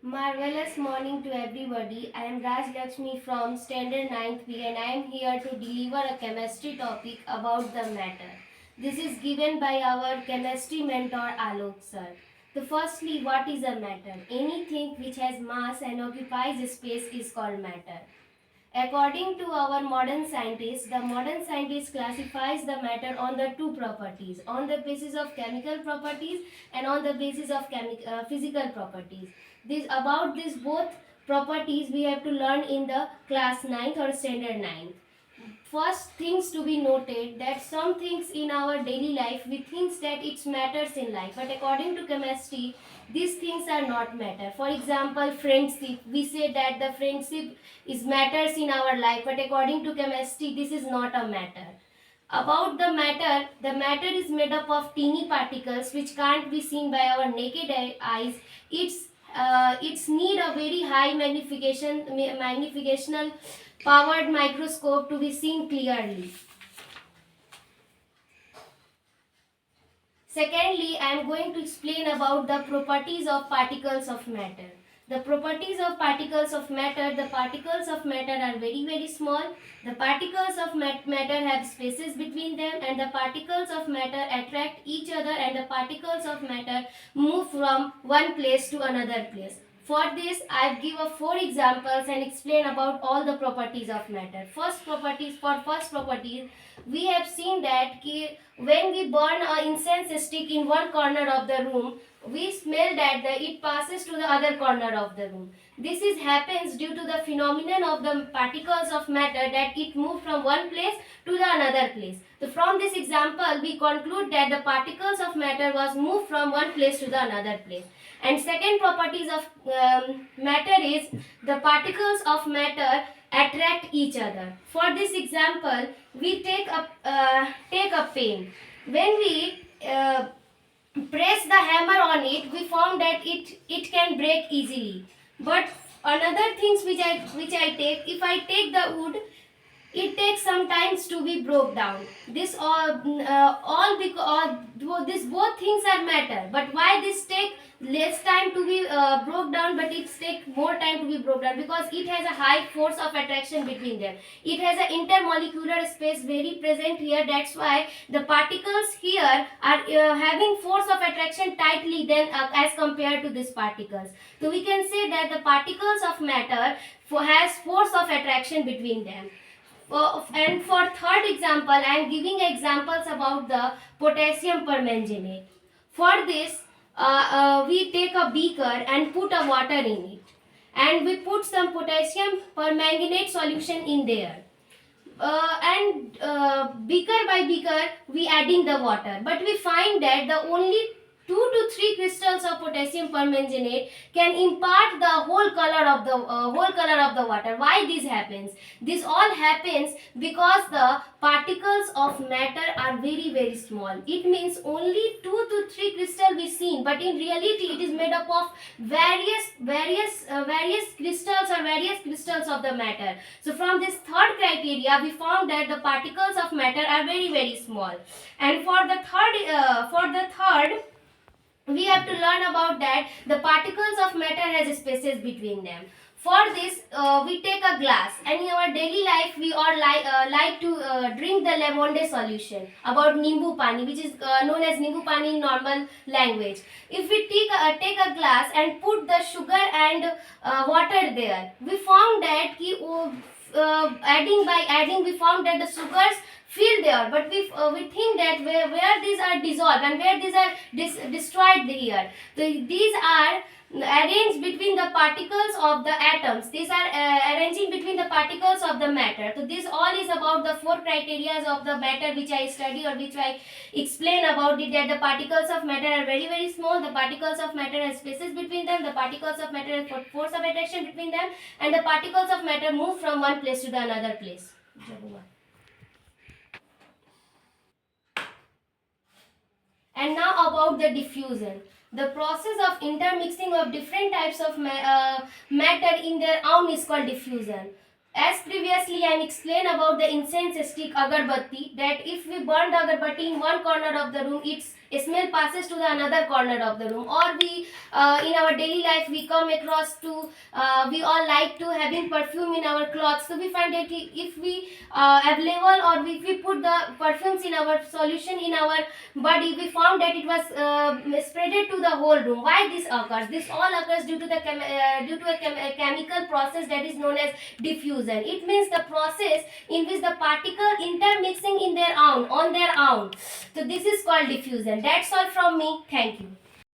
Marvelous morning to everybody. I am Raj Lakshmi from Standard 9th B and I am here to deliver a chemistry topic about the matter. This is given by our chemistry mentor Alok sir. Firstly, what is a matter? Anything which has mass and occupies space is called matter. According to our modern scientists, the modern scientist classifies the matter on the two properties, on the basis of chemical properties and on the basis of physical properties. About these both properties we have to learn in the class 9th or standard 9th. First things to be noted that some things in our daily life we think that it matters in life, but according to chemistry these things are not matter. For example, friendship, we say that the friendship is matters in our life, but according to chemistry this is not a matter. About the matter is made up of teeny particles which can't be seen by our naked eyes. It's need a very high magnificational powered microscope to be seen clearly. Secondly, I am going to explain about the properties of particles of matter. The properties of particles of matter. The particles of matter are very small. The particles of matter have spaces between them, and the particles of matter attract each other, and the particles of matter move from one place to another place. For this, I give 4 examples and explain about all the properties of matter. First properties, we have seen that when we burn an incense stick in one corner of the room, we smell that it passes to the other corner of the room. This happens due to the phenomenon of the particles of matter, that it moves from one place to the another place. So from this example, we conclude that the particles of matter was moved from one place to the another place. And second properties of matter is the particles of matter attract each other. For this example, we take a pen. When we press the hammer on it, we found that it can break easily. But another things which I take, if I take the wood, it takes some times to be broke down. This all because this both things are matter. But why this take less time to be broke down, but it take more time to be broke down? Because it has a high force of attraction between them. It has an intermolecular space very present here. That's why the particles here are having force of attraction tightly than as compared to these particles. So we can say that the particles of matter has force of attraction between them. And for third example, I am giving examples about the potassium permanganate. For this, we take a beaker and put a water in it, and we put some potassium permanganate solution in there. Beaker by beaker we adding the water, but we find that the only 2 to 3 crystals of potassium permanganate can impart the whole color of the water. Why this happens? This all happens because the particles of matter are very small. It means only 2 to 3 crystal we seen, but in reality it is made up of various crystals or various crystals of the matter. So from this third criteria, we found that the particles of matter are very small. And for the third, we have to learn about that the particles of matter has spaces between them. For this, we take a glass, and in our daily life we all like to drink the lemon solution, about nimbu pani, which is known as nimbu pani in normal language. If we take a glass and put the sugar and water there, we found that adding we found that the sugars feel there, but we think that where these are dissolved and where these are destroyed here. So these are arranged between the particles of the atoms. These are arranging between the particles of the matter. So this all is about the 4 criteria of the matter which I study or which I explain about it, that the particles of matter are very small, the particles of matter have spaces between them, the particles of matter have force of attraction between them, and the particles of matter move from one place to the another place. And now about the diffusion. The process of intermixing of different types of matter in their own is called diffusion. As previously I explained about the incense stick agarbatti, that if we burn the agarbatti in one corner of the room, smell passes to the another corner of the room. Or we in our daily life we come across to we all like to having perfume in our clothes, so we find that if we available, or if we put the perfumes in our solution in our body, we found that it was spreaded to the whole room. Why this occurs? This all occurs due to the a chemical process that is known as diffusion. It means the process in which the particle intermixing in their own on their own. So this is called diffusion. That's all from me. Thank you.